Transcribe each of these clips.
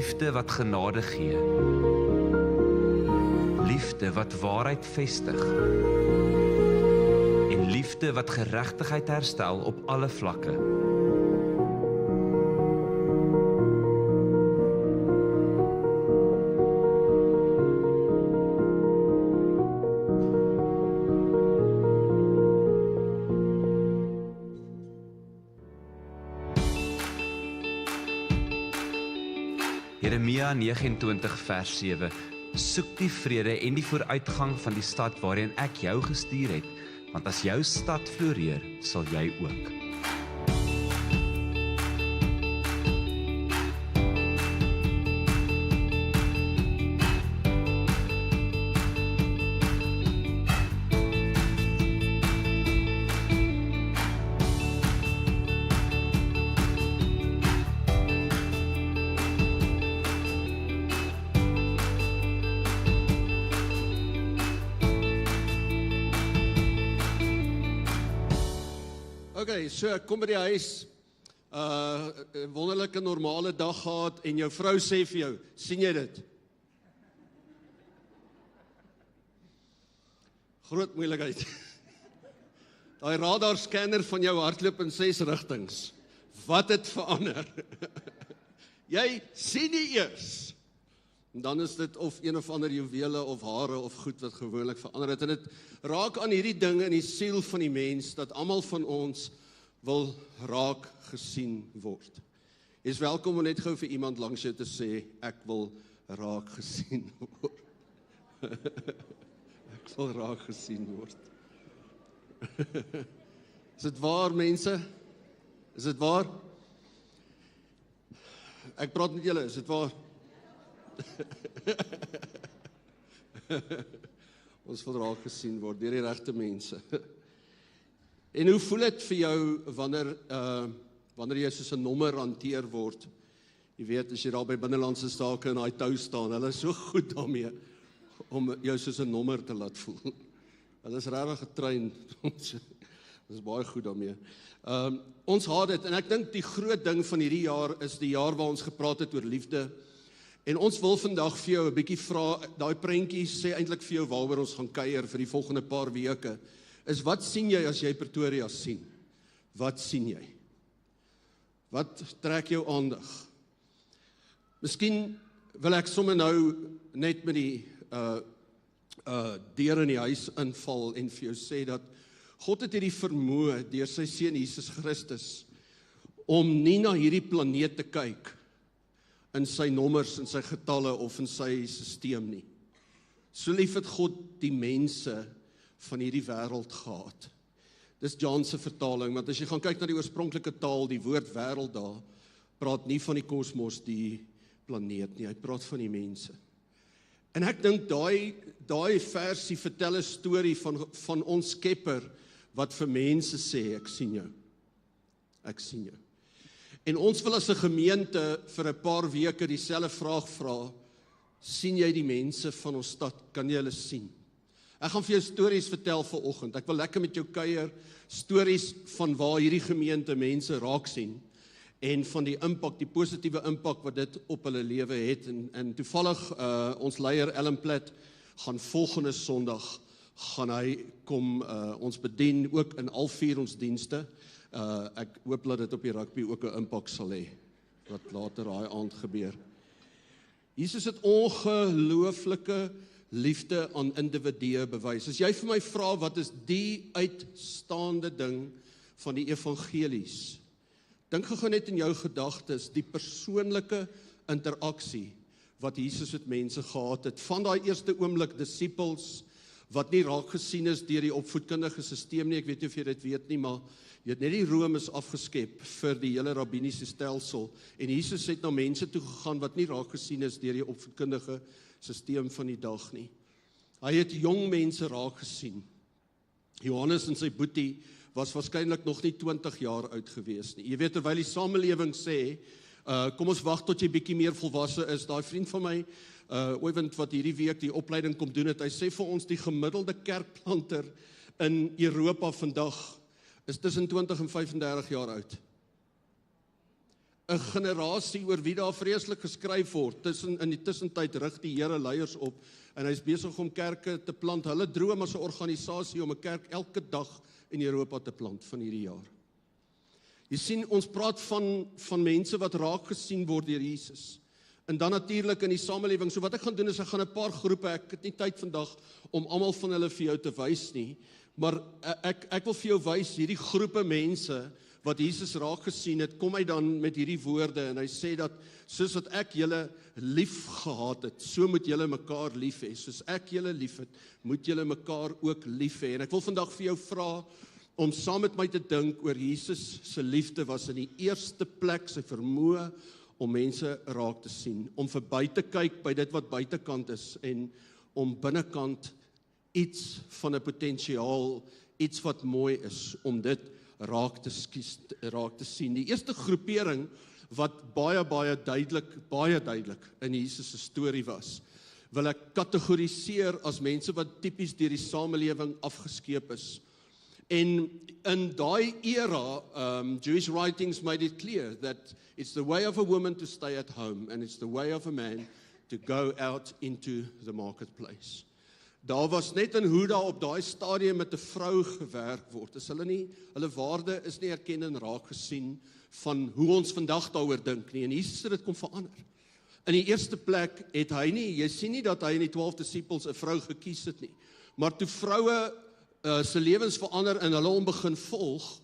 liefde wat genade gee, liefde wat waarheid vestig, en liefde wat geregtigheid herstel op alle vlakke. Jeremia 29 vers 7. Soek die vrede en die vooruitgang van die stad waarin ek jou gestuur het, want as jou stad floreer, sal jy ook. Okay, so kom by die huis, 'n wonderlike normale dag gehad en jou vrou sê vir jou, sien jy dit? Groot moeilikheid. Daai radarscanner van jou hardloop in 6 rigtings. Wat het verander? Jy sien nie eers. En dan is dit of een of ander juwele of hare of goed wat gewoonlik verander het. En dit raak aan hierdie ding in die siel van die mens, dat almal van ons wil raak gesien word. Jy is welkom om net gou vir iemand langs jou te sê, ek wil raak gesien word. Ek wil raak gesien word. Is dit waar, mense? Is dit waar? Ek praat met julle, is dit waar? Ons wil raak gesien word deur die regte mense. En hoe voel dit vir jou wanneer jy soos 'n nommer hanteer word? Jy weet, as jy daar by binnelandse sake in daai tou staan, hulle is so goed daarmee om jou soos 'n nommer te laat voel. Hulle is regtig getrein. Ons is baie goed daarmee. Ons haat dit, en ek dink die groot ding van hierdie jaar is die jaar waar ons gepraat het oor liefde. En ons wil vandag vir jou 'n bietjie vra, daai prentjie sê eintlik vir jou waaroor ons gaan kuier vir die volgende paar weke, is wat sien jy as jy Pretoria sien? Wat sien jy? Wat trek jou aandag? Miskien wil ek sommer nou net met die deur in die huis inval en vir jou sê dat God het hierdie vermoë deur sy seun Jesus Christus om nie na hierdie planeet te kyk in sy nommers, in sy getalle of in sy stelsel nie. So lief het God die mense van hierdie wêreld gehad. Dis John se vertaling, want as jy gaan kyk na die oorspronklike taal, die woord wêreld daar, praat nie van die kosmos, die planeet nie, hy praat van die mense. En ek dink daai versie vertel 'n storie van ons Skepper, wat vir mense sê, ek sien jou. Ek sien jou. En ons wil as 'n gemeente vir 'n paar weke dieselfde vraag vra, sien jy die mense van ons stad, kan jy hulle sien? Ek gaan vir jou stories vertel vanoggend, ek wil lekker met jou kuier, stories van waar hierdie gemeente mense raak sien, en van die impak, die positiewe impak wat dit op hulle lewe het, en toevallig ons leier Ellen Platt, gaan volgende Sondag, gaan hy kom ons bedien, ook in al 4 ons dienste. Ek hoop dat dit op die rugby ook 'n impak sal hê, wat later daai aand gebeur. Jesus het ongelooflike liefde aan individue bewys. As jy vir my vra, wat is die uitstaande ding van die evangelies? Dink gou net in jou gedagtes, die persoonlike interaksie wat Jesus met mense gehad het, van daai eerste oomblik disippels, wat nie raak gesien is deur die opvoedkundige stelsel nie, ek weet nie of jy dit weet nie, maar jy het net die Rome is afgeskep vir die hele rabbiniese stelsel, en Jesus het na mense toe gegaan wat nie raak gesien is deur die opvoedkundige stelsel van die dag nie. Hy het jong mense raak gesien. Johannes en sy boetie was waarskynlik nog nie 20 jaar oud gewees nie. Jy weet, terwyl die samelewing sê, kom ons wag tot jy bietjie meer volwasse is, daai vriend van my, Oewend wat hierdie week die opleiding kom doen het, hy sê vir ons die gemiddelde kerkplanter in Europa vandag is tussen 20 en 35 jaar oud. 'n generasie oor wie daar vreeslik geskryf word. In die tussentyd rig die Here leiers op en hy's besig om kerke te plant. Hulle droom as 'n organisasie om 'n kerk elke dag in Europa te plant van hierdie jaar. Jy sien, ons praat van mense wat raak gesien word deur Jesus. En dan natuurlik in die samelewing. So wat ek gaan doen is ek gaan 'n paar groepe, ek het nie tyd vandag om almal van hulle vir jou te wys nie, maar ek wil vir jou wys hierdie groepe mense wat Jesus raak gesien het, kom hy dan met hierdie woorde en hy sê dat soos wat ek julle lief gehad het, so moet julle mekaar lief hê. Soos ek julle lief het, moet julle mekaar ook lief hê. En ek wil vandag vir jou vra om saam met my te dink oor Jesus se liefde was in die eerste plek sy vermoë om mense raak te sien, om verby te kyk by dit wat buitekant is en om binnekant iets van 'n potensiaal, iets wat mooi is, om dit raak te sien. Die eerste groepering wat baie duidelik in Jesus se storie was, wil ek kategoriseer as mense wat tipies deur die samelewing afgeskeep is. En in daai era, Jewish writings made it clear that it's the way of a woman to stay at home and it's the way of a man to go out into the marketplace. Daar was net in hoe daar op daai stadium met 'n vrou gewerk word. Hulle waarde is nie erken en raak gesien van hoe ons vandag daaroor dink nie. En Jesus het dit kom verander. In die eerste plek het hy nie, jy sien nie dat hy in die 12 disippels 'n vrou gekies het nie. Maar toe vroue se lewens verander en hulle hom begin volg,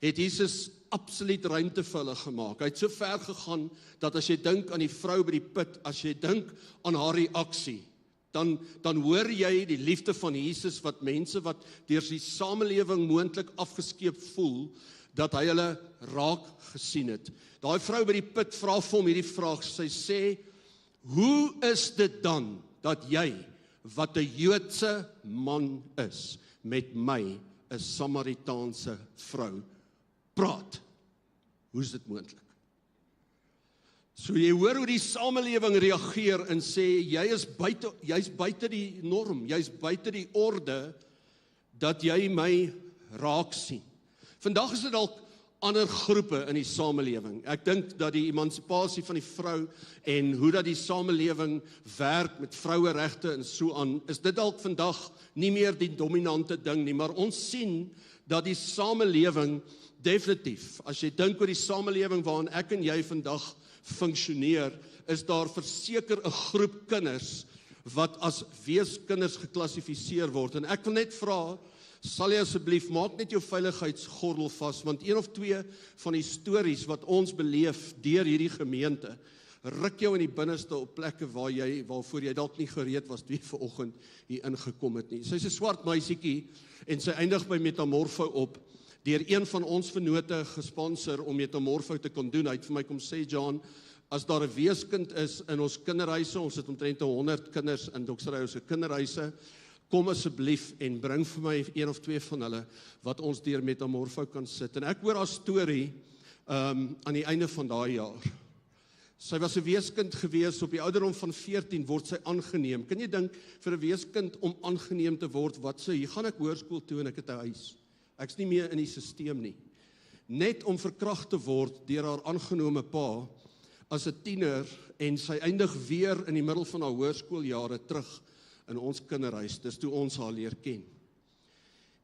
het Jesus absoluut ruimte vir hulle gemaak. Hy het so ver gegaan dat as jy dink aan die vrou by die put, as jy dink aan haar reaksie, dan hoor jy die liefde van Jesus wat mense wat deur die samelewing moontlik afgeskeep voel, dat hy hulle raak gesien het. Daai vrou by die put vra vir hom hierdie vraag, sy sê, hoe is dit dan dat jy, wat 'n Joodse man is, met my, 'n Samaritaanse vrou, praat? Hoe is dit moontlik? So jy hoor hoe die samelewing reageer en sê, jy's buite die norm, jy's buite die orde, dat jy my raak sien. Vandag is dit dalk ander groepe in die samelewing. Ek dink dat die emansipasie van die vrou en hoe dat die samelewing werk met vroueregte en so aan, is dit dalk vandag nie meer die dominante ding nie, maar ons sien dat die samelewing definitief, as jy dink oor die samelewing waarin ek en jy vandag funksioneer, is daar verseker 'n groep kinders wat as weeskinders geklassifiseer word. En ek wil net vra, sal jy asseblief, maak net jou veiligheidsgordel vas, want een of twee van die stories wat ons beleef deur hierdie gemeente, ruk jou in die binneste op plekke waarvoor jy dalk nie gereed was toe jy vanoggend hier ingekom het nie. Sy's 'n swart meisietjie en sy eindig by Metamorfo op, deur een van ons vennote gesponsor om Metamorfo te kon doen. Hy het vir my kom sê, John, as daar 'n weeskind is in ons kinderhuise, ons het omtrent 100 kinders in Doksrey se kinderhuise, kom asseblief en bring vir my een of twee van hulle, wat ons deur Metamorfo kan sit. En ek hoor haar storie aan die einde van daai jaar. Sy was 'n weeskind gewees, op die ouderdom van 14 word sy aangeneem. Kan jy dink, vir 'n weeskind om aangeneem te word, wat sê, hier gaan ek hoërskool toe en ek het 'n huis. Ek's nie meer in die stelsel nie. Net om verkragt te word deur haar aangenome pa, as 'n tiener, en sy eindig weer in die middel van haar hoërskooljare terug in ons kinderhuis, dis toe ons haar leer ken.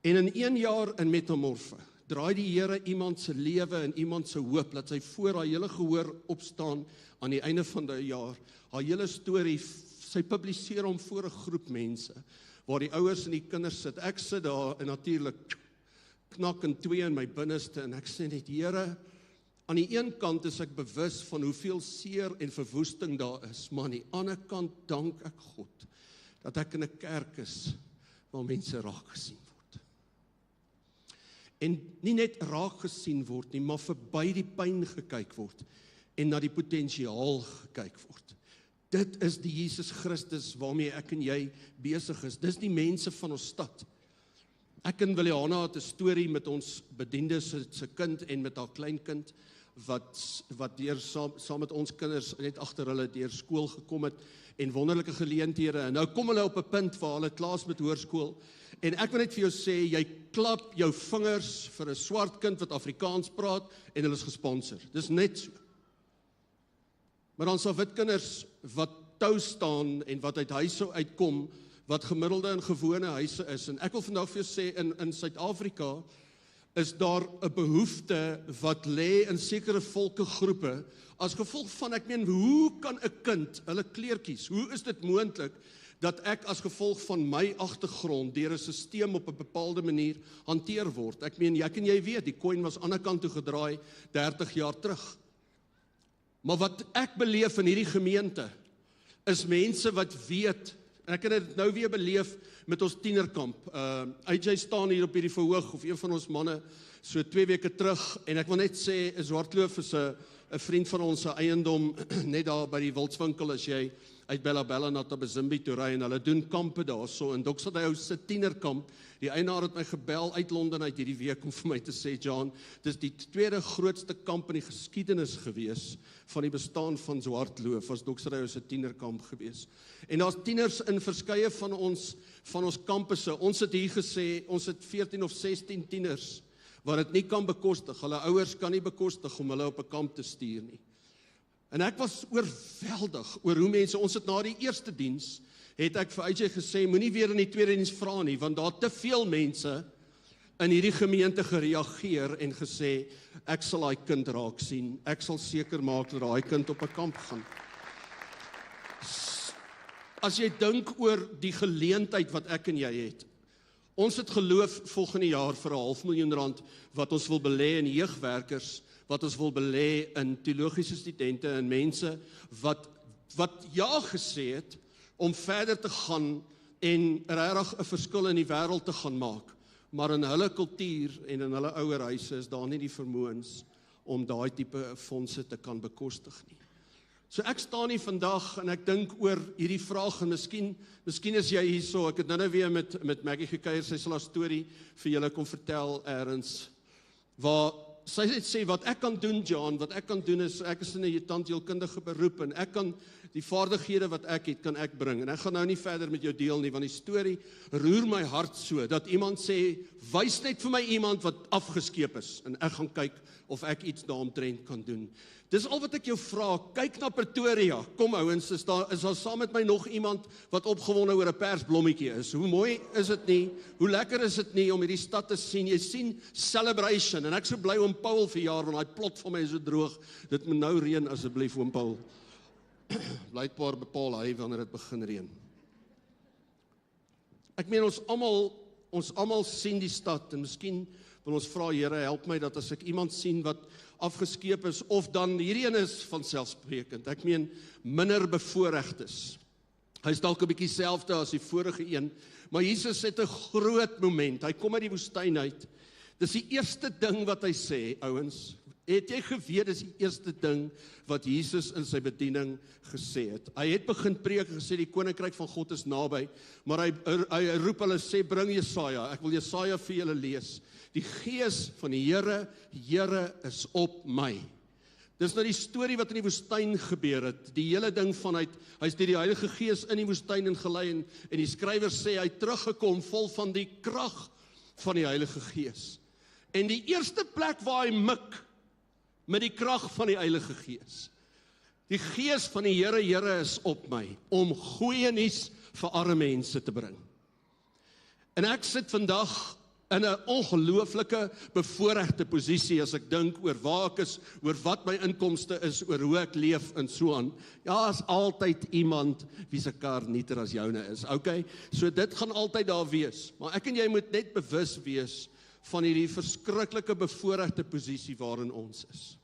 En in 1 jaar in Metamorfo, draai die Here iemand se lewe en iemand se hoop, dat sy voor haar hele gehoor opstaan aan die einde van die jaar, haar hele storie, sy publiseer hom voor 'n groep mense, waar die ouers en die kinders sit. Ek sit daar en natuurlik knak in twee in my binneste, en ek sê net, Here, aan die een kant is ek bewus van hoeveel seer en verwoesting daar is, maar aan die ander kant dank ek God, dat ek in 'n kerk is, waar mense raak gesien word. En nie net raak gesien word nie, maar verby die pyn gekyk word, en na die potensiaal gekyk word. Dit is die Jesus Christus waarmee ek en jy besig is. Dis die mense van ons stad. Ek en Williana het 'n storie met ons bediende se kind en met haar kleinkind, wat deur saam met ons kinders net agter hulle deur skool gekom het, en wonderlike geleenthede, en nou kom hulle op 'n punt waar hulle klaar met hoërskool, en ek wil net vir jou sê, jy klap jou vingers vir 'n swart kind wat Afrikaans praat, en hulle is gesponsor. Dis net so. Maar dan sal wit kinders wat tou staan en wat uit huise uitkom, wat gemiddelde en gewone huise is. En ek wil vandag vir jou sê, in Suid-Afrika is daar 'n behoefte wat lê in sekere volkegroepe, as gevolg van, ek meen, hoe kan 'n kind hulle kleer kies? Hoe is dit moontlik dat ek as gevolg van my agtergrond deur 'n stelsel op 'n bepaalde manier hanteer word? Ek meen, ek en jy weet, die coin was aan die ander kant toe gedraai 30 jaar terug. Maar wat ek beleef in hierdie gemeente, is mense wat weet, en ek het dit nou weer beleef met ons tienerkamp. AJ staan hier op hierdie verhoog, of een van ons manne, so 2 weke terug, en ek wil net sê, Zwartloof is 'n vriend van ons, 'n eiendom, net daar by die wildswinkel, as jy uit Bella na Tabazimbi toe ry, en hulle doen kampe daar, so, en Doxadou se tienerkamp, die eienaar het my gebel uit Londen uit hierdie week, om vir my te sê, John, dis die tweede grootste kamp in die geskiedenis gewees, van die bestaan van Zwartloof, was Doxadou se tienerkamp gewees. En daar's tieners in verskeie van ons kampusse. Ons het hier gesê, ons het 14 of 16 tieners, wat dit nie kan bekostig, hulle ouers kan nie bekostig om hulle op 'n kamp te stuur nie. En ek was oorweldig oor hoe mense, ons het na die eerste diens, het ek vir AJ gesê, moenie weer in die tweede diens vra nie, want daar te veel mense in hierdie gemeente gereageer en gesê, ek sal daai kind raak sien, ek sal seker maak dat daai kind op 'n kamp gaan. As jy dink oor die geleentheid wat ek en jy het, ons het geloof volgende jaar vir R500.000 wat ons wil belê in jeugwerkers, wat ons wil belê in teologiese studente en mense wat ja gesê het om verder te gaan en regtig 'n verskil in die wêreld te gaan maak. Maar in hulle kultuur en in hulle ouerhuise is daar nie die vermoëns om daai tipe fondse te kan bekostig nie. So ek staan hier vandag en ek dink oor hierdie vraag, en miskien is jy hierso, ek het nou weer met Maggie gekuier, sy sal haar storie vir julle kom vertel ergens, waar sy het sê, wat ek kan doen, John, wat ek kan doen is, ek is in 'n tandheelkundige beroep, en ek kan die vaardighede wat ek het, kan ek bring, en ek gaan nou nie verder met jou deel nie, want die storie roer my hart so, dat iemand sê, wys net vir my iemand wat afgeskeep is, en ek gaan kyk of ek iets daaromtrent kan doen. Dis al wat ek jou vra, kyk na Pretoria, kom ouens, is daar saam met my nog iemand wat opgewonde oor 'n persblommetjie is? Hoe mooi is dit nie? Hoe lekker is dit nie om hierdie stad te sien? Jy sien celebration, en ek so bly oom Paul verjaar, want daai plot van my is so droog, dit moet nou reën asseblief oom Paul. Blykbaar bepaal hy wanneer dit begin reën. Ek meen ons almal sien die stad, en miskien wil ons vra, Here, help my dat as ek iemand sien wat afgeskeep is, of dan hierdie een is vanselfsprekend, ek meen minder bevoorregtes. Hy is dalk 'n bietjie selfde as die vorige een, maar Jesus het 'n groot moment, hy kom uit die woestyn uit. Dis die eerste ding wat hy sê, ouens, het jy geweet, dis die eerste ding wat Jesus in sy bediening gesê het. Hy het begin preek en gesê, die koninkryk van God is naby, maar hy roep hulle, sê, bring Jesaja, ek wil Jesaja vir julle lees. Die gees van die Here is op my. Dis nou die storie wat in die woestyn gebeur het, die hele ding vanuit, hy is deur die Heilige Gees in die woestyn ingelei, en die skrywer sê, hy het teruggekom vol van die krag van die Heilige Gees. En die eerste plek waar hy mik, met die krag van die Heilige Gees. Die Gees van die Here is op my, om goeie nuus vir arme mense te bring. En ek sit vandag in 'n ongelooflike bevoorregte posisie as ek dink oor waar ek is, oor wat my inkomste is, oor hoe ek leef en so aan. Ja, is altyd iemand wie se kar nieter as joune is, okay? So dit gaan altyd daar wees, maar ek en jy moet net bewus wees van hierdie verskriklike bevoorregte posisie waarin ons is.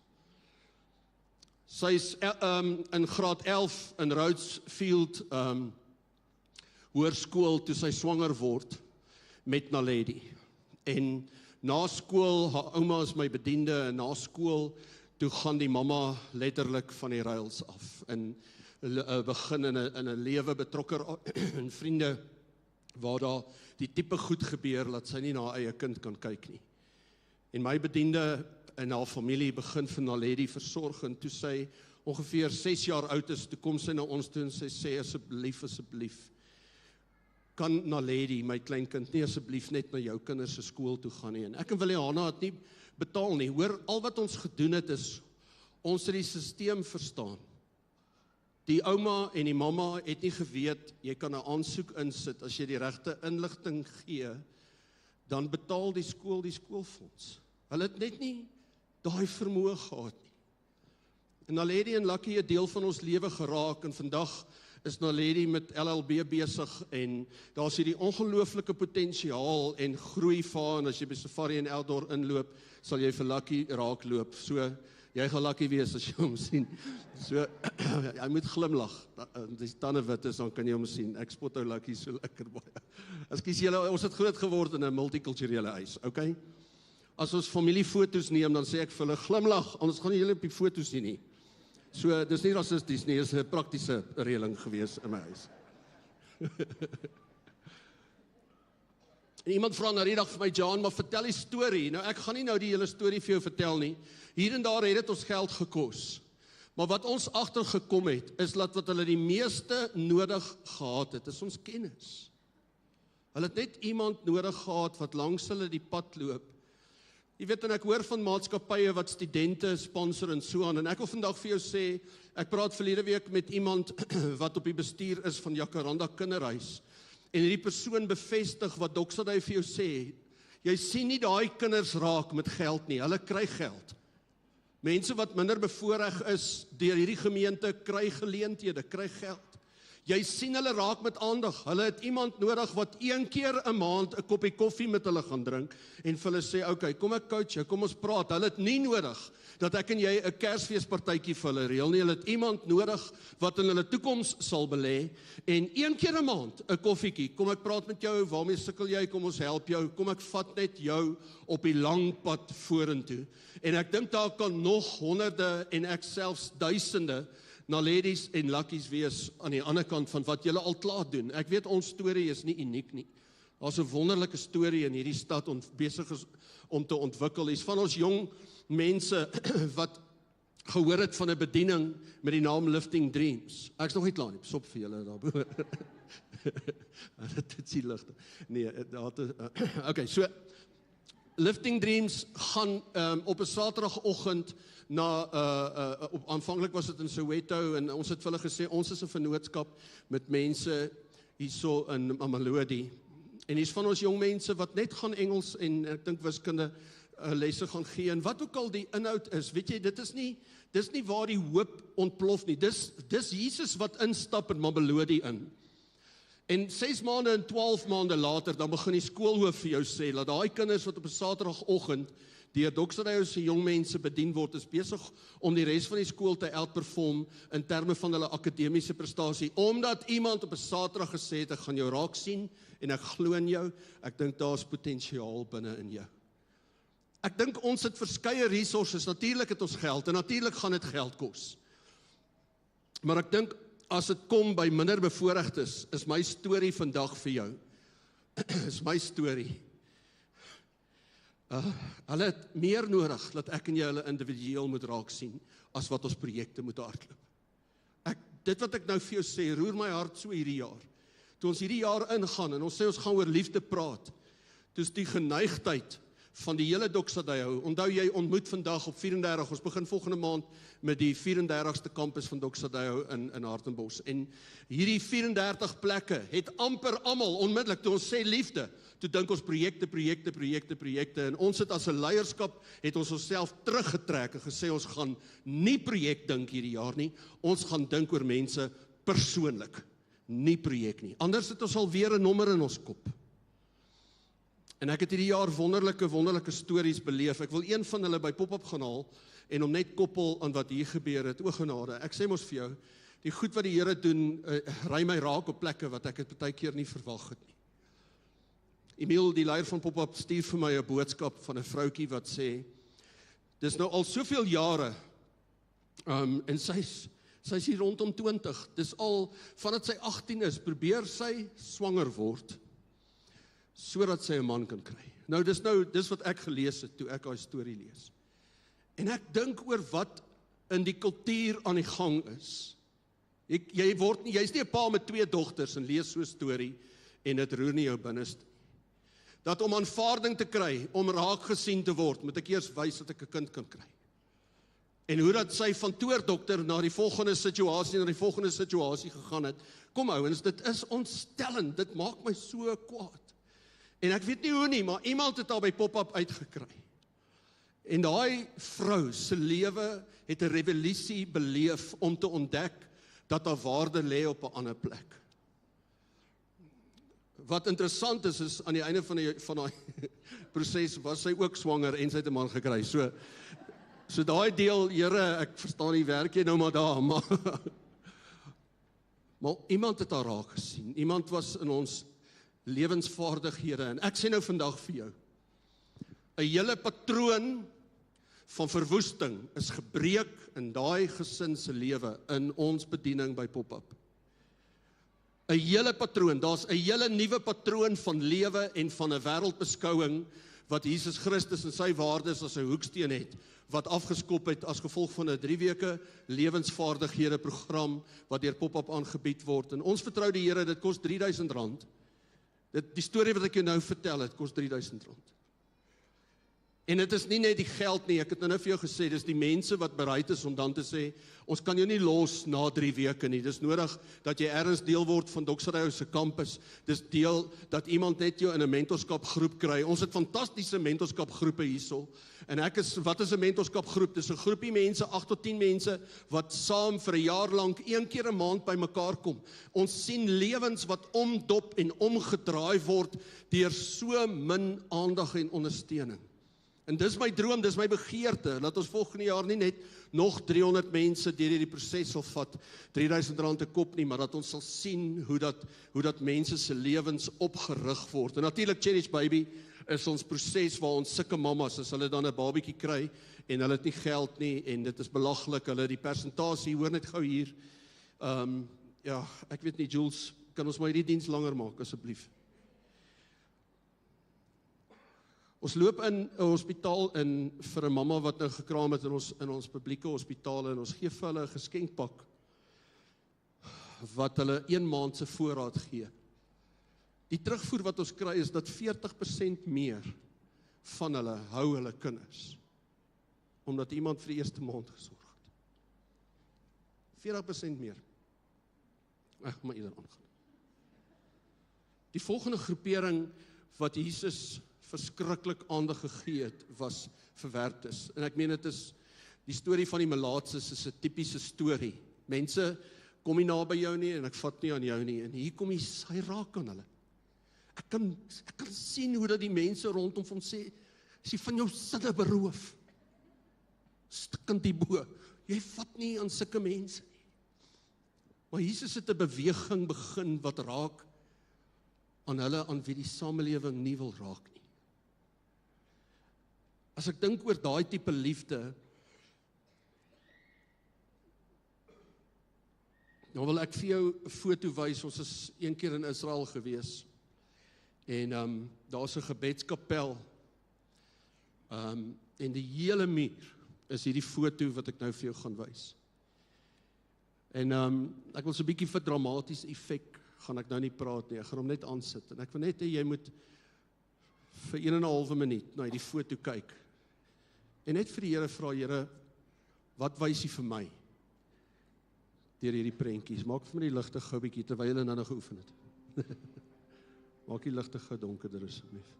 Sy is in graad 11 in Rhodesfield hoërskool toe sy swanger word met Naledi. En na skool, haar ouma is my bediende, en na skool toe gaan die mamma letterlik van die rails af en begin in 'n lewe betrokke in vriende waar daar die tipe goed gebeur dat sy nie na haar eie kind kan kyk nie. En my bediende en haar familie begin vir Naledi versorg, en toe sy ongeveer 6 jaar oud is, toe kom sy na ons toe en sy sê, asseblief, kan Naledi, my kleinkind, nie asseblief net na jou kinders se skool toe gaan nie. En ek en Williana het nie betaal nie. Hoor, al wat ons gedoen het is, ons het die stelsel verstaan. Die ouma en die mamma het nie geweet, jy kan 'n aansoek insit, as jy die regte inligting gee, dan betaal die skool die skoolfonds. Hulle het net nie daai vermoë gehad nie. En Naledi en Lucky het deel van ons lewe geraak, en vandag is Naledi met LLB besig, en daar is hierdie ongelooflike potensiaal en groei van, as jy by Safari en Outdoor inloop, sal jy vir Lucky raakloop. So, jy gaan Lucky wees as jy hom sien. So, hy moet glimlag. As die tande wit is, dan kan jy hom sien. Ek spot ou Lucky so lekker baie. Ekskuus julle, ons het groot geword in 'n multikulturele huis, okay? As ons familiefoto's neem, dan sê ek vir hulle, glimlag, anders gaan julle op die foto's sien nie. So, dis nie rassisties nie, is 'n praktiese reëling gewees in my huis. En iemand vra na die dag vir my, John, maar vertel die storie. Nou, ek gaan nie nou die hele storie vir jou vertel nie. Hier en daar het dit ons geld gekos. Maar wat ons agtergekom het, is dat wat hulle die meeste nodig gehad het, is ons kennis. Hulle het net iemand nodig gehad wat langs hulle die pad loop. Jy weet, en ek hoor van maatskappye wat studente sponsor en so aan, en ek wil vandag vir jou sê, ek praat verlede week met iemand wat op die bestuur is van Jacaranda Kinderhuis, en hierdie persoon bevestig wat Doksadai vir jou sê, jy sien nie daai kinders raak met geld nie, hulle kry geld. Mense wat minder bevoorreg is deur hierdie gemeente kry geleenthede, kry geld. Jy sien hulle raak met aandag. Hulle het iemand nodig wat 1 keer 'n maand 'n koppie koffie met hulle gaan drink en vir hulle sê, okay, kom ek coach jou, kom ons praat. Hulle het nie nodig dat ek en jy 'n Kersfeespartytjie vir hulle reël nie. Hulle het iemand nodig wat in hulle toekoms sal belê en 1 keer 'n maand 'n koffietjie. Kom ek praat met jou, waarmee sukkel jy? Kom ons help jou. Kom ek vat net jou op die lang pad vorentoe. En ek dink daar kan nog honderde en ek selfs duisende Naledies en Luckies wees aan die ander kant van wat julle al klaar doen. Ek weet ons storie is nie uniek nie. Daar's 'n wonderlike storie in hierdie stad besig is om te ontwikkel. Is van ons jong mense wat gehoor het van 'n bediening met die naam Lifting Dreams. Ek's nog nie klaar nie, sop vir julle daarbo. Dit is die ligte. Nee, okay, so Lifting Dreams gaan op 'n Saterdagoggend aanvanklik was dit in Soweto en ons het vir hulle gesê, ons is 'n vennootskap met mense hierso in Mamelodi. En hier's van ons jong mense wat net gaan Engels en ek dink wiskunde lesse gaan gee. En wat ook al die inhoud is, weet jy, dis nie waar die hoop ontplof nie. Dis Jesus wat instap in Mamelodi in. En 6 maande en 12 maande later, dan begin die skoolhoof vir jou sê, dat daai kinders wat op 'n Saterdagoggend deur Doksadai se jong mense bedien word, is besig om die res van die skool te outperform in terme van hulle akademiese prestasie, omdat iemand op 'n Saterdag gesê het, ek gaan jou raak sien, en ek glo in jou, ek dink daar's potensiaal binne in jou. Ek dink ons het verskeie resources, natuurlik het ons geld, en natuurlik gaan dit geld kos. Maar ek dink, as dit kom by minder bevoorregtes, is my storie vandag vir jou, is my storie. Hulle het meer nodig, dat ek en jy hulle individueel moet raak sien, as wat ons projekte moet hardloop. Dit wat ek nou vir jou sê, roer my hart so hierdie jaar. Toe ons hierdie jaar ingaan, en ons sê ons gaan oor liefde praat, toe is die geneigtheid van die hele Doksadai hou. Onthou jy ontmoet vandag op 34, ons begin volgende maand met die 34ste kampus van Doksadai in Hartenbos. En hierdie 34 plekke het amper almal onmiddellik, toe ons sê liefde, toe dink ons projekte, en ons het as 'n leierskap, het ons onsself teruggetrek en gesê, ons gaan nie projek dink hierdie jaar nie, ons gaan dink oor mense persoonlik, nie projek nie. Anders het ons alweer 'n nommer in ons kop. En ek het hierdie jaar wonderlike stories beleef. Ek wil een van hulle by pop-up gaan haal, en om net koppel aan wat hier gebeur het, o genade, ek sê mos vir jou, die goed wat die Here doen, ry my raak op plekke wat ek het partykeer nie verwag het nie. Emil, die leier van pop-up, stuur vir my 'n boodskap van 'n vroutjie wat sê, dis nou al soveel jare, en sy's hier rondom 20, dis al, vandat sy 18 is, probeer sy swanger word, sodat sy 'n man kan kry. Nou, dis wat ek gelees het, toe ek daai storie lees. En ek dink oor wat in die kultuur aan die gang is. Jy's nie 'n pa met 2 dogters en lees so 'n storie, en dit roer nie jou binneste. Dat om aanvaarding te kry, om raak gesien te word, moet ek eers wys dat ek 'n kind kan kry. en hoe dat sy van toerdokter na die volgende situasie gegaan het. Kom ouens, dit is ontstellend, dit maak my so kwaad. En ek weet nie hoe nie, maar iemand het daar by pop-up uitgekry. En daai vrou se lewe het 'n revolusie beleef om te ontdek dat haar waarde lê op 'n ander plek. Wat interessant is aan die einde van die proses was sy ook swanger en sy het 'n man gekry. So daai deel, Here, ek verstaan nie, werk jy nou maar daar, maar iemand het haar raak gesien. Iemand was in ons lewensvaardighede en ek sê nou vandag vir jou, 'n hele patroon van verwoesting is gebreek in daai gesin se lewe in ons bediening by pop-up. 'n hele patroon, daar's 'n hele nuwe patroon van lewe en van 'n wêreldbeskouing wat Jesus Christus en sy waardes as 'n hoeksteen het, wat afgeskop het as gevolg van 'n 3 weke lewensvaardighede program wat deur pop-up aangebied word. En ons vertrou die Here, dit kos R3000. Die storie wat ek jou nou vertel, het kos R3000. En dit is nie net die geld nie, ek het nou vir jou gesê, dis die mense wat bereid is om dan te sê, ons kan jou nie los na 3 weke nie, dis nodig dat jy ergens deel word van Doksrou se kampus, dis deel dat iemand net jou in 'n mentorskapgroep kry. Ons het fantastiese mentorskapgroepe hierso, en wat is 'n mentorskapgroep? Dis 'n groepie mense, 8 tot 10 mense, wat saam vir 'n jaar lank, 1 keer 'n maand by mekaar kom. Ons sien lewens wat omdop en omgedraai word, deur so min aandag en ondersteuning. En dis my droom, dis my begeerte, dat ons volgende jaar nie net nog 300 mense deur hierdie proses sal vat, R3000 'n kop nie, maar dat ons sal sien hoe dat mense se lewens opgerig word. En natuurlik Cherish Baby is ons proses waar ons sulke mammas, as hulle dan 'n babietjie kry, en hulle het nie geld nie, en dit is belaglik, hulle die persentasie, hoor net gou hier, ja, ek weet nie, Jules, kan ons maar hierdie diens langer maak, asseblief. Ons loop in 'n hospitaal in vir 'n mamma wat nou gekraam het in ons publieke hospitale, en ons gee vir hulle 'n geskenkpak wat hulle 1 maand se voorraad gee. Die terugvoer wat ons kry is dat 40% meer van hulle hou hulle kinders, omdat iemand vir die eerste maand gesorg het. 40% meer. Ek maar eerder aangaan. Die volgende groepering wat Jesus verskriklik aandag gegee het, was verwerptes. En ek meen, dit is die storie van die melaatses is 'n tipiese storie. Mense kom nie naby jou nie, en ek vat nie aan jou nie, en hier kom hy raak aan hulle. Ek kan sien hoe dat die mense rondom hom sê, is jy van jou sinne beroof? Stikkend hierbo, jy vat nie aan sulke mense nie. Maar Jesus het 'n beweging begin wat raak aan hulle, aan wie die samelewing nie wil raak nie. As ek dink oor daai tipe liefde, dan wil ek vir jou 'n foto wys. Ons is 1 keer in Israel gewees, en daar's 'n gebedskapel, en die hele muur is hierdie foto wat ek nou vir jou gaan wys. En ek wil so 'n bietjie vir dramatiese effek, gaan ek nou nie praat nie, ek gaan hom net aansit, en ek wil net hê jy moet vir 1,5 minuut na hierdie foto kyk, en net vir die Here vra, Here, wat wys U vir my deur hierdie prentjies? Maak vir my die ligte gou bietjie, terwyl hulle nou geoefen het. Maak die ligte gou donkerder asseblief.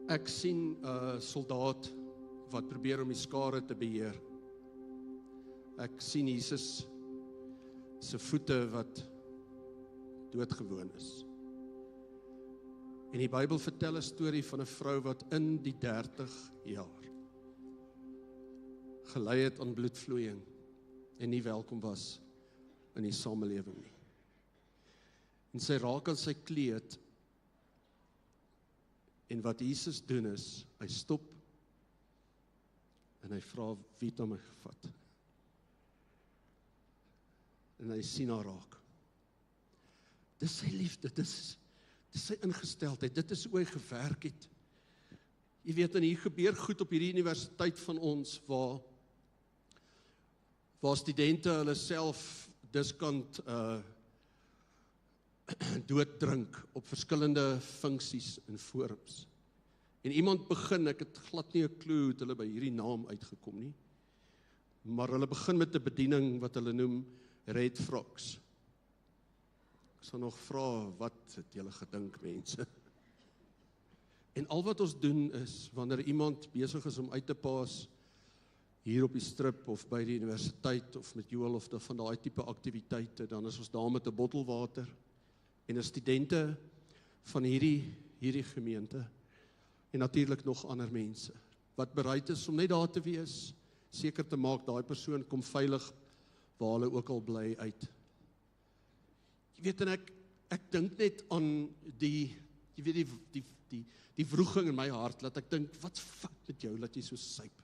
Ek sien 'n soldaat wat probeer om die skare te beheer. Ek sien Jesus se voete wat doodgewoon is. En die Bybel vertel 'n storie van 'n vrou wat in die 30 jaar gelei het aan bloedvloeiing en nie welkom was in die samelewing nie. En sy raak aan sy kleed, En wat Jesus doen is, hy stop en hy vra, wie het na my gevat? En hy sien haar raak. Dis sy liefde, dis sy ingesteldheid, dit is hoe hy gewerk het. Jy weet, en hier gebeur goed op hierdie universiteit van ons, waar studente hulle self diskant dooddrink op verskillende funksies en forums. En iemand begin, ek het glad nie 'n klou hoe hulle by hierdie naam uitgekom nie, maar hulle begin met 'n bediening wat hulle noem Red Frogs. Ek sal nog vra, wat het julle gedink, mense? En al wat ons doen is, wanneer iemand besig is om uit te paas, hier op die strip of by die universiteit of met Joel of van daai tipe aktiwiteite, dan is ons daar met 'n bottel water en 'n studente van hierdie gemeente en natuurlik nog ander mense wat bereid is om net daar te wees, seker te maak daai persoon kom veilig waar hulle ook al bly uit. Jy weet, en ek dink net aan die wroging in my hart, dat ek dink, wat's fout met jou, dat jy so suip?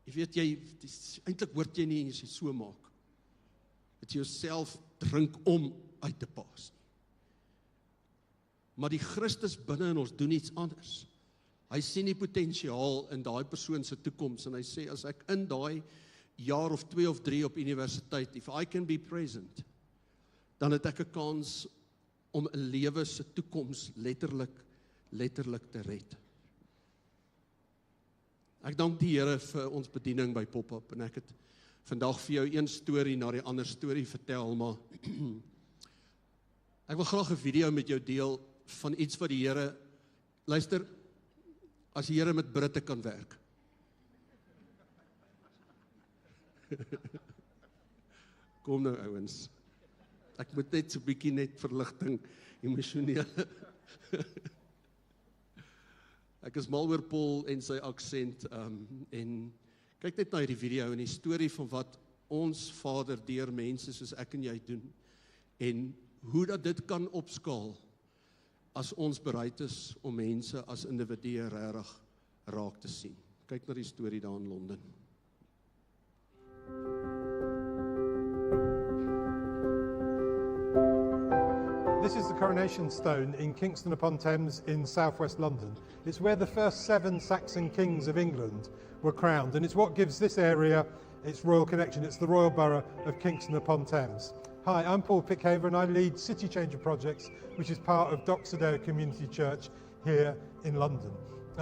Jy weet, eintlik hoort jy nie as jy so maak, dat jy jouself drink om uit te paas. Maar die Christus binne in ons doen iets anders. Hy sien die potensiaal in daai persoon se toekoms, en hy sê, as ek in daai jaar of 2 of 3 op universiteit, if I can be present, dan het ek 'n kans om 'n lewe se toekoms letterlik te red. Ek dank die Here vir ons bediening by Pop-up, en ek het vandag vir jou een storie na die ander storie vertel, maar ek wil graag 'n video met jou deel van iets wat die Here, luister, as die Here met Britte kan werk. Kom nou ouens, ek moet net so 'n bietjie net verligting, emosioneel. Ek is mal oor Paul en sy aksent, en kyk net na hierdie video en die storie van wat ons Vader deur mense soos ek en jy doen, en hoe dat dit kan opskaal, as ons bereid is om mense as individue regtig raak te sien. Kyk na die storie daar in Londen. This is the Coronation Stone in Kingston upon Thames in southwest London. It's where the first 7 Saxon kings of England were crowned, and it's what gives this area its royal connection. It's the royal borough of Kingston upon Thames. Hi, I'm Paul Pickhaver, and I lead City Changer Projects, which is part of Doxodale Community Church here in London.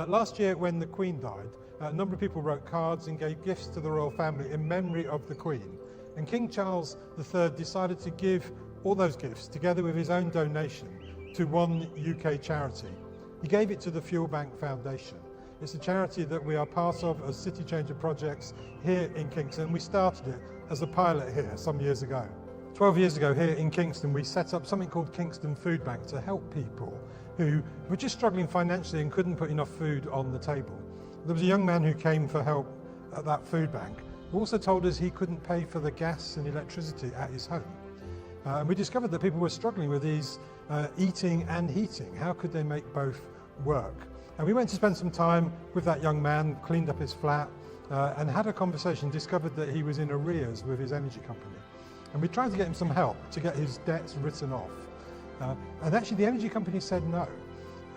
Last year, when the Queen died, a number of people wrote cards and gave gifts to the royal family in memory of the Queen. And King Charles III decided to give all those gifts, together with his own donation, to one UK charity. He gave it to the Fuel Bank Foundation. It's a charity that we are part of as City Changer Projects here in Kingston. We started it as a pilot here some years ago. 12 years ago here in Kingston, we set up something called Kingston Food Bank to help people who were just struggling financially and couldn't put enough food on the table. There was a young man who came for help at that food bank, who also told us he couldn't pay for the gas and electricity at his home. And we discovered that people were struggling with these eating and heating. How could they make both work? And we went to spend some time with that young man, cleaned up his flat, and had a conversation, discovered that he was in arrears with his energy company. And we tried to get him some help to get his debts written off. And actually the energy company said no.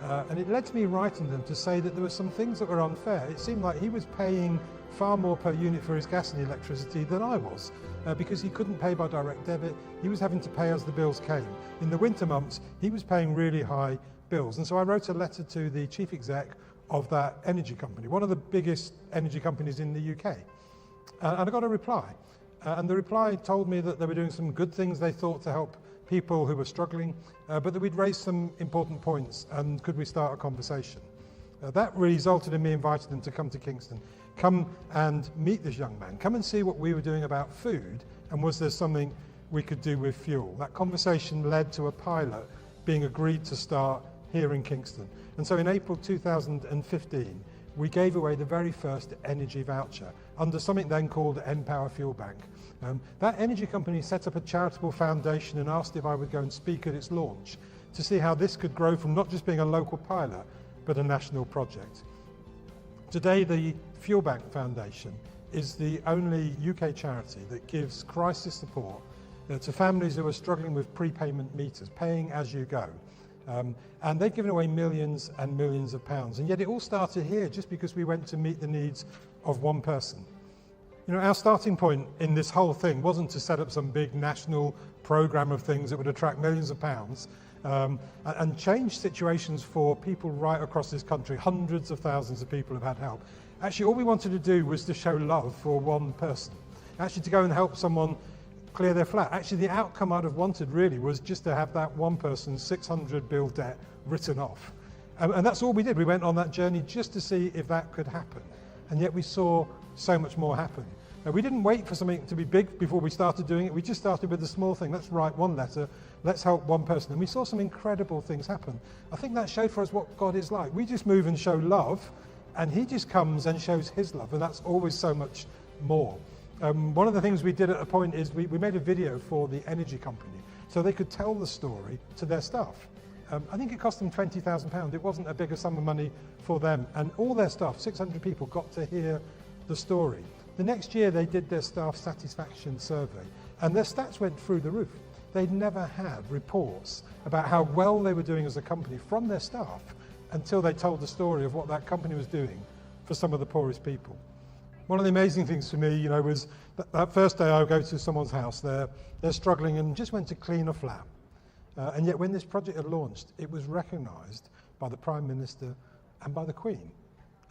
And it led to me writing them to say that there were some things that were unfair. It seemed like he was paying far more per unit for his gas and electricity than I was, because he couldn't pay by direct debit. He was having to pay as the bills came. In the winter months, he was paying really high bills. And so I wrote a letter to the chief exec of that energy company, one of the biggest energy companies in the UK. And I got a reply. And the reply told me that they were doing some good things they thought to help people who were struggling, but that we'd raised some important points, and could we start a conversation? That resulted in me inviting them to come to Kingston, come and meet this young man, come and see what we were doing about food, and was there something we could do with fuel. That conversation led to a pilot being agreed to start here in Kingston. And so in April 2015, we gave away the very first energy voucher under something then called Empower Fuel Bank. That energy company set up a charitable foundation and asked if I would go and speak at its launch. to see how this could grow from not just being a local pilot, but a national project. Today, the Fuel Bank Foundation is the only UK charity that gives crisis support to families who are struggling with prepayment meters, paying as you go. And they've given away millions and millions of pounds. And yet it all started here just because we went to meet the needs of one person. You know, our starting point in this whole thing wasn't to set up some big national program of things that would attract millions of pounds and change situations for people right across this country. Hundreds of thousands of people have had help. Actually, all we wanted to do was to show love for one person. Actually, to go and help someone clear their flat. Actually, the outcome I'd have wanted really was just to have that one person's 600 bill debt written off. And that's all we did. We went on that journey just to see if that could happen. And yet we saw so much more happen. Now, we didn't wait for something to be big before we started doing it. We just started with the small thing. Let's write one letter. Let's help one person. And we saw some incredible things happen. I think that showed for us what God is like. We just move and show love, and he just comes and shows his love. And that's always so much more. One of the things we did at a point is we made a video for the energy company so they could tell the story to their staff. I think it cost them £20,000. It wasn't a bigger sum of money for them. And all their staff, 600 people, got to hear the story. The next year they did their staff satisfaction survey and their stats went through the roof. They'd never had reports about how well they were doing as a company from their staff until they told the story of what that company was doing for some of the poorest people. One of the amazing things for me, was that first day I would go to someone's house, they're struggling and just went to clean a flat. And yet when this project had launched, it was recognised by the Prime Minister and by the Queen.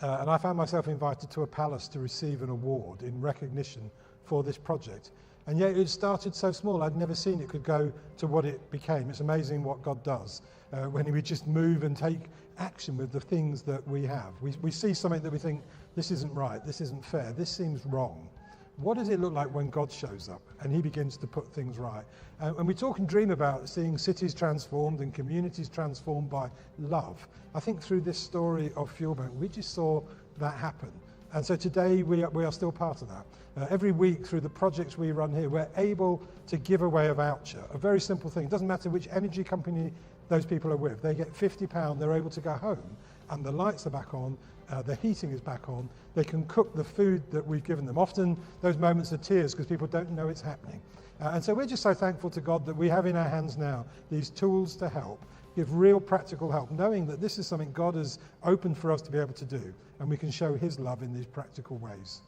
And I found myself invited to a palace to receive an award in recognition for this project. And yet it started so small, I'd never seen it could go to what it became. It's amazing what God does when we just move and take action with the things that we have. We see something that we think, this isn't right, this isn't fair, this seems wrong. What does it look like when God shows up and he begins to put things right? And we talk and dream about seeing cities transformed and communities transformed by love. I think through this story of Fuel Bank, we just saw that happen. And so today we are still part of that. Every week through the projects we run here, we're able to give away a voucher, a very simple thing. It doesn't matter which energy company those people are with. They get £50, they're able to go home and the lights are back on, the heating is back on, they can cook the food that we've given them. Often those moments are tears because people don't know it's happening. And so we're just so thankful to God that we have in our hands now these tools to help, give real practical help, knowing that this is something God has opened for us to be able to do, and we can show his love in these practical ways.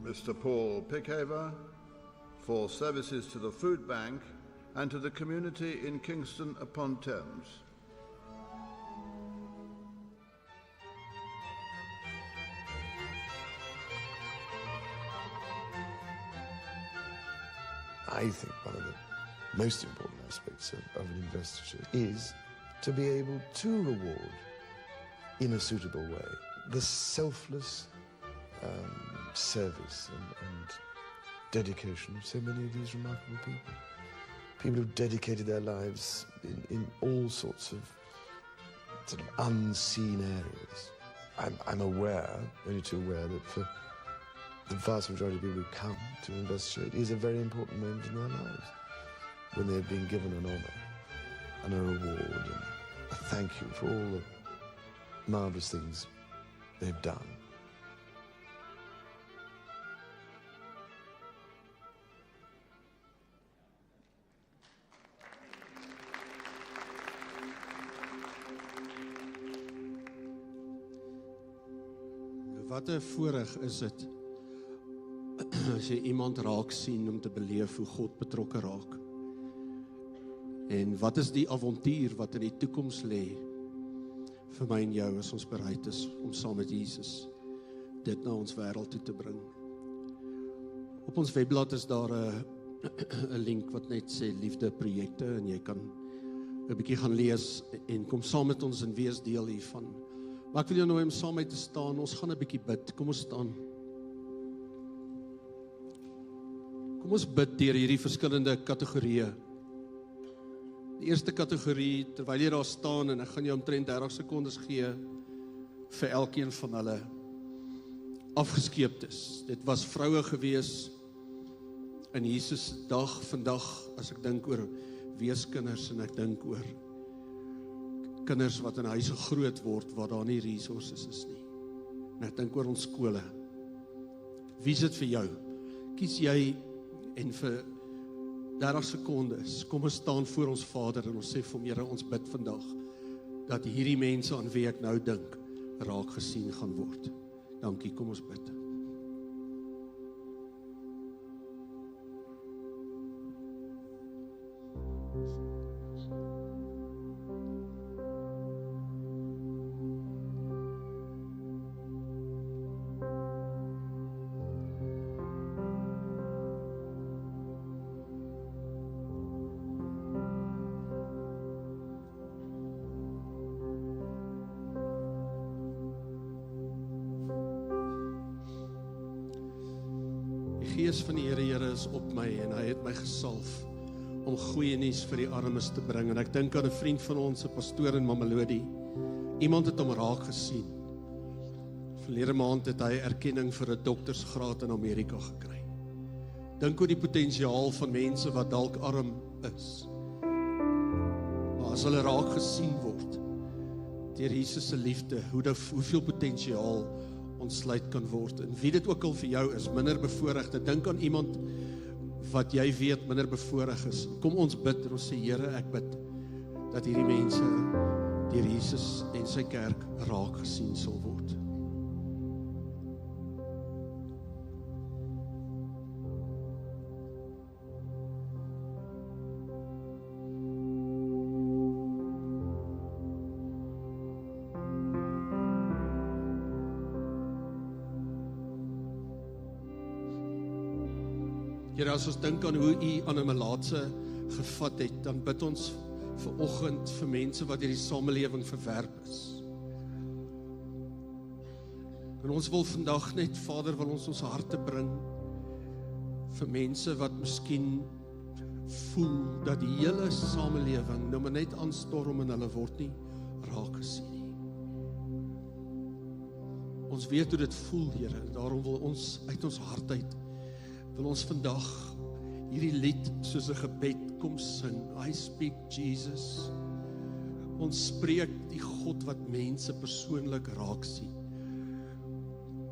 Mr. Paul Pickhaver for services to the food bank and to the community in Kingston upon Thames. I think one of the most important aspects of an investiture is to be able to reward in a suitable way the selfless service and dedication of so many of these remarkable people. People who've dedicated their lives in all sorts of sort of unseen areas. I'm aware, only too aware, that for the vast majority of people who come to investiture, it is a very important moment in their lives when they've been given an honour and a reward and a thank you for all the marvellous things they've done. Wat 'n voorreg is dit as jy iemand raak sien om te beleef hoe God betrokke raak. En wat is die avontuur wat in die toekoms lê vir my en jou as ons bereid is om saam met Jesus dit na ons wêreld toe te bring. Op ons webblad is daar 'n link wat net sê liefde projekte en jy kan 'n bietjie gaan lees en kom saam met ons en wees deel hiervan. Maar ek wil jou nooi om saam met te staan, ons gaan 'n bietjie bid, kom ons staan. Kom ons bid deur hierdie verskillende kategorieë. Die eerste kategorie, terwyl jy daar staan, en ek gaan jou omtrent 30 sekondes gee, vir elkeen van hulle afgeskeeptes. Dit was vroue gewees, in Jesus dag vandag, as ek dink oor weeskinders, en ek dink oor kinders wat in huise groot word, waar daar nie resources is nie. En ek dink oor ons skole. Wie is dit vir jou? Kies jy, en vir 30 sekondes, kom ons staan voor ons Vader, en ons sê vir hom, Here, ons bid vandag, dat hierdie mense aan wie ek nou dink, raak gesien gaan word. Dankie, kom ons bid. Die Gees van die Here is op my, en hy het my gesalf om goeie nuus vir die armes te bring. En ek dink aan 'n vriend van ons, 'n pastoor in Mamelodi. Iemand het hom raak gesien. Verlede maand het hy erkenning vir 'n doktersgraad in Amerika gekry. Dink oor die potensiaal van mense wat dalk arm is. Maar as hulle raak gesien word deur Jesus se liefde, hoeveel potensiaal ontsluit kan word. En wie dit ook al vir jou is, minder bevoorregte, dink aan iemand wat jy weet minder bevoorreg is. Kom ons bid en ons sê, Here, ek bid dat hierdie mense deur Jesus en sy kerk raak gesien sal word. Here, as ons dink aan hoe U aan 'n melaatse gevat het, dan bid ons vir oggend vir mense wat deur die samelewing verwerp is. En ons wil vandag net, Vader, wil ons harte bring vir mense wat miskien voel dat die hele samelewing nou maar net aanstorm en hulle word nie raak gesien nie. Ons weet hoe dit voel, Here, en daarom wil ons uit ons hart uit wil ons vandag hierdie lied soos 'n gebed kom sing. I speak Jesus. Ons spreek die God wat mense persoonlik raak sien.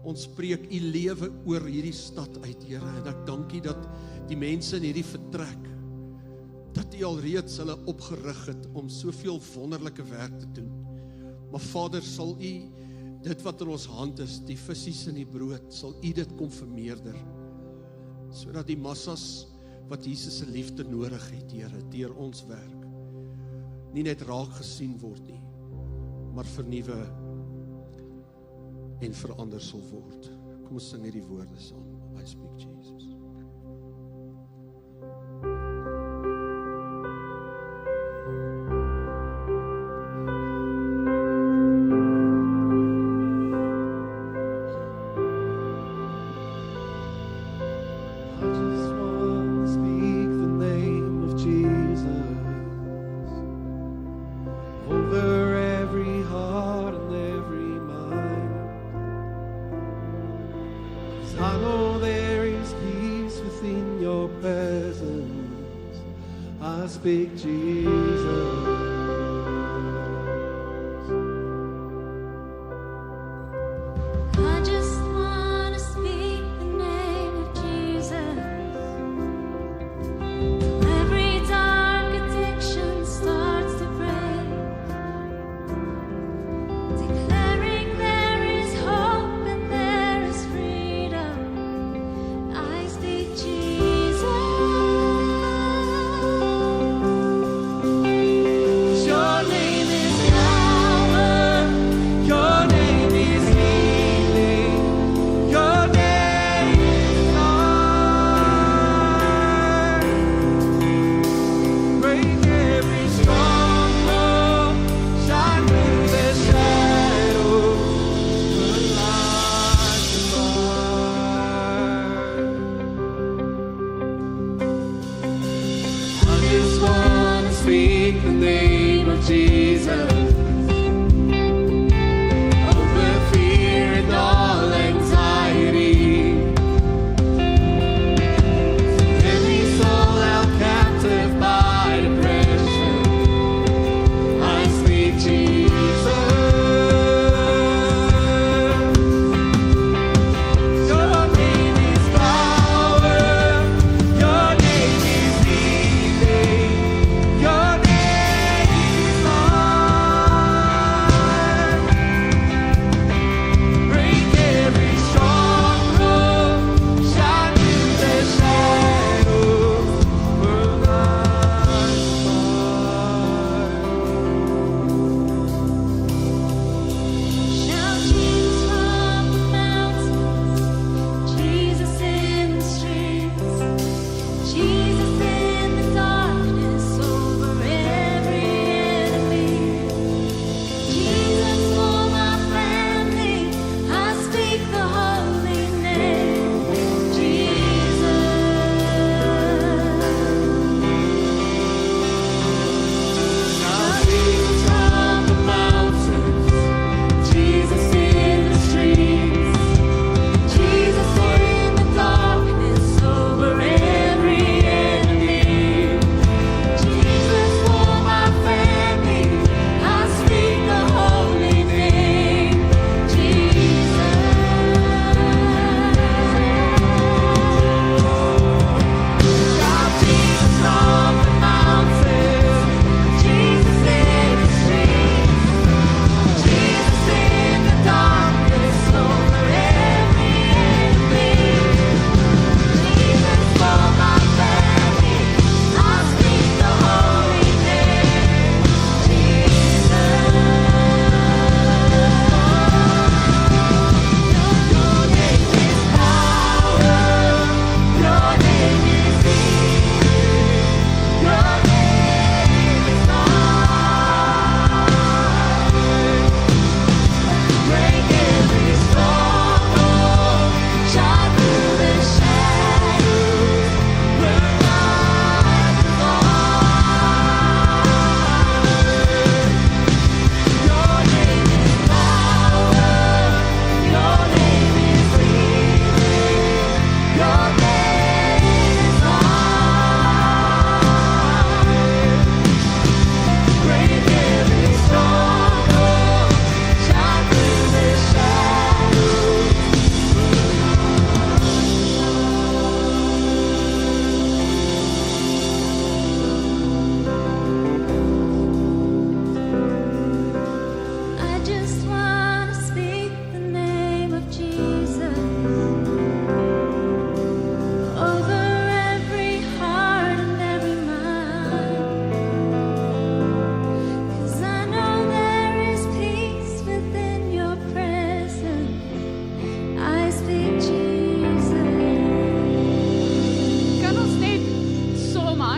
Ons spreek U lewe oor hierdie stad uit, Here, en ek dank U dat die mense in hierdie vertrek, dat U alreeds hulle opgerig het om soveel wonderlike werk te doen. Maar Vader, sal U dit wat in ons hand is, die visies en die brood, sal U dit kom vermeerder, sodat die massas wat Jesus se liefde nodig het, Here, deur ons werk, nie net raak gesien word nie, maar vernuwe en verander sal word. Kom ons sing hierdie woorde saam. I speak Jesus. Speak Jesus. I just want to speak the name of Jesus. Every dark addiction starts to break, declaring there is hope and there is freedom. I speak Jesus.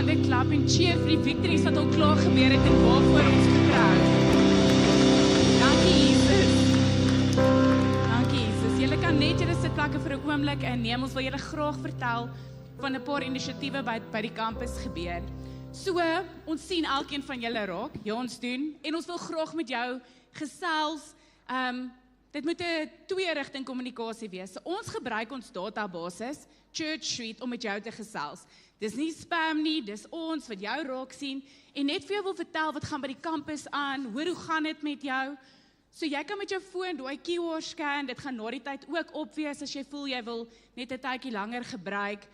hande klap en cheer vir die victories wat al klaar gebeur het en waarvoor ons vertrou. Dankie Jesus. Dankie Jesus. Julle kan net julle sitplekke vir 'n oomblik inneem. Ons wil julle graag vertel van 'n paar inisiatiewe by die kampus gebeur. So, ons sien elkeen van julle raak, ja ons doen, en ons wil graag met jou gesels. Dit moet 'n twee-rigting kommunikasie wees. So, ons gebruik ons databasis, Church Suite, om met jou te gesels. Dis nie spam nie, dis ons wat jou raak sien, en net vir jou wil vertel wat gaan by die kampus aan, hoe gaan dit met jou. So jy kan met jou foon daai QR scan, dit gaan na die tyd ook opwees as jy voel jy wil net 'n tydjie langer gebruik.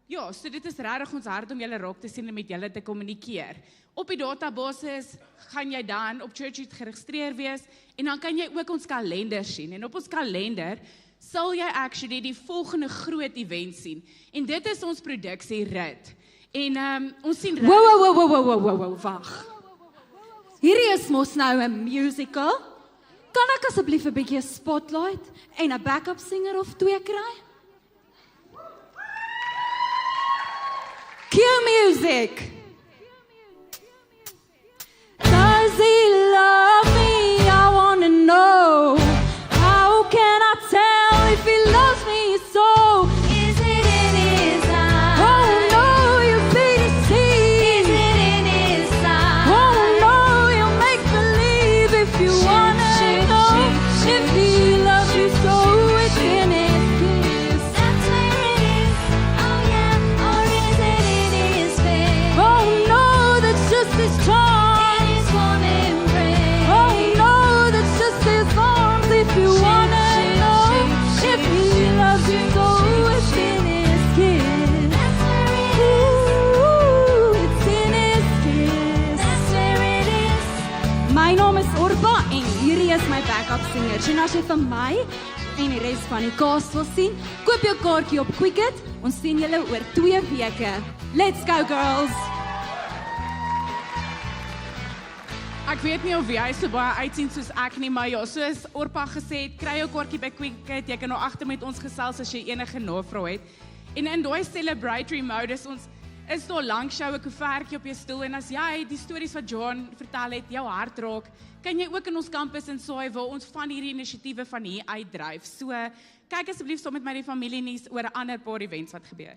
Ja, so dit is regtig ons hart om julle raak te sien en met julle te kommunikeer. Op die databasis gaan jy dan op Church Suite geregistreer wees en dan kan jy ook ons kalender sien. En op ons kalender sal jy actually die volgende groot event sien. En dit is ons produksierit. En ons sien Wow, wag. Hierdie is mos nou 'n musical. Kan ek asseblief 'n bietjie spotlight en 'n backup singer of twee kry? Cue music. Does he love me? I wanna know. How can I tell if he loves me so? Is it in his eyes? Oh no, you feed his teeth. Is it in his eyes? Oh no, you make believe if you wanna know. If he loves you so, it's in his kiss. That's where it is. Oh yeah, or is it in his face? Oh no, that's just his charm. In his warm embrace. Oh no, that's just his arms. If you wanna know, if he loves you so, it's in his kiss. That's where it is. Ooh, it's in his kiss. That's where it is. My naam is Orpa en hierdie is my backup singer. En as jy vir my en die res van die cast wil sien, koop jou kaartjie op Quicket. Ons sien julle oor 2 weke. Let's go girls! ek weet nie of jy so baie uitsien soos ek nie, maar ja, soos Orpa gesê het, kry jou kaartjie by Quicket, jy kan nou agter met ons gesels as jy enige navrae het. En in daai celebratory modus, ons is daar lank show 'n koevertjie op jou stoel, en as jy die stories wat John vertel het, jou hart raak, kan jy ook in ons kampus in Saai waar ons van hierdie inisiatiewe van hier uitdryf. So, kyk asseblief saam met my die familienuus oor 'n ander paar events wat gebeur.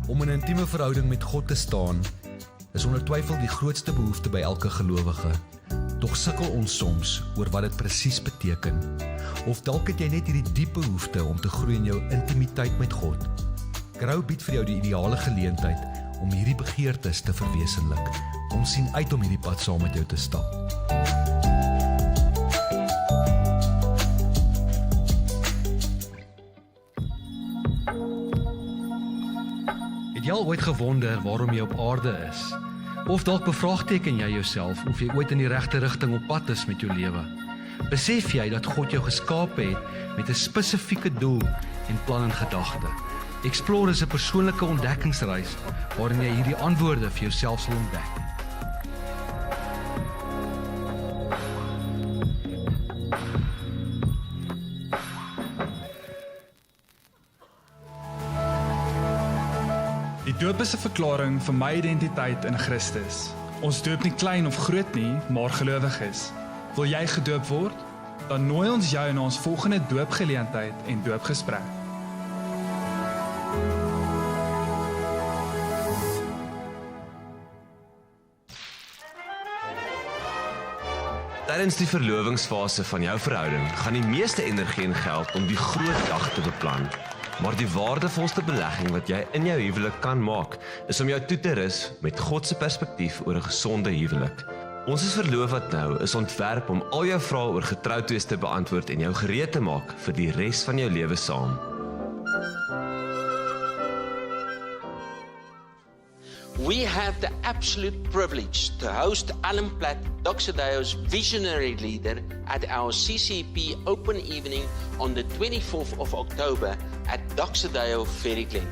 Om in 'n intieme verhouding met God te staan, is onder twyfel die grootste behoefte by elke gelowige. Tog sukkel ons soms oor wat dit presies beteken. Of dalk het jy net hierdie diep behoefte om te groei in jou intimiteit met God. Grou bied vir jou die ideale geleentheid om hierdie begeertes te verwesenlik. Ons sien uit om hierdie pad saam met jou te stap. Het jy al ooit gewonder waarom jy op aarde is? Of dalk bevraagteken jy jouself of jy ooit in die regte rigting op pad is met jou lewe? Besef jy dat God jou geskaap het met 'n spesifieke doel en plan in gedagte? Explore is 'n persoonlike ontdekkingsreis waarin jy hierdie antwoorde vir jouself sal ontdek. Die doop is 'n verklaring van my identiteit in Christus. Ons doop nie klein of groot nie, maar gelowig is. Wil jy gedoop word? Dan nooi ons jou na ons volgende doopgeleentheid en doopgesprek. Tydens die verlovingsfase van jou verhouding gaan die meeste energie en geld om die groot dag te beplan. Maar die waardevolste belegging wat jy in jou huwelik kan maak, is om jou toe te rus met God se perspektief oor 'n gesonde huwelik. Ons is verloof wat nou is ontwerp om al jou vrae oor getroudwees te beantwoord en jou gereed te maak vir die res van jou lewe saam. We have the absolute privilege to host Alan Platt, Doxedayo's visionary leader, at our CCP Open Evening on the 24th of October at Doxedayo Ferry Glen.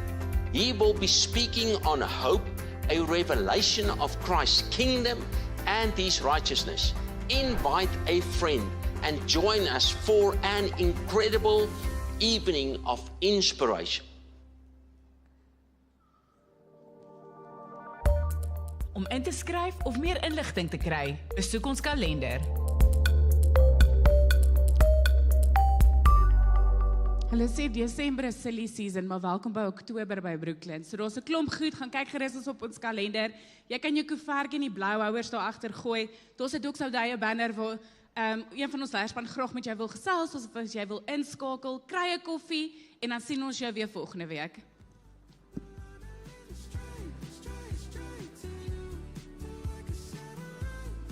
He will be speaking on hope, a revelation of Christ's kingdom and His righteousness. Invite a friend and join us for an incredible evening of inspiration. Om in te skryf of meer inligting te kry, besoek ons kalender. Hulle sê Desember is silly season, maar welkom by Oktober by Brooklyn. So daar's 'n klomp goed, gaan kyk gerus ons op ons kalender. Jy kan jou koevertjie en die blou houers daar agter gooi. Daar's 'n doksoudeie banner waar een van ons leierspan graag met jou wil gesels, of as jy wil inskakel, kry 'n koffie en dan sien ons jou weer volgende week.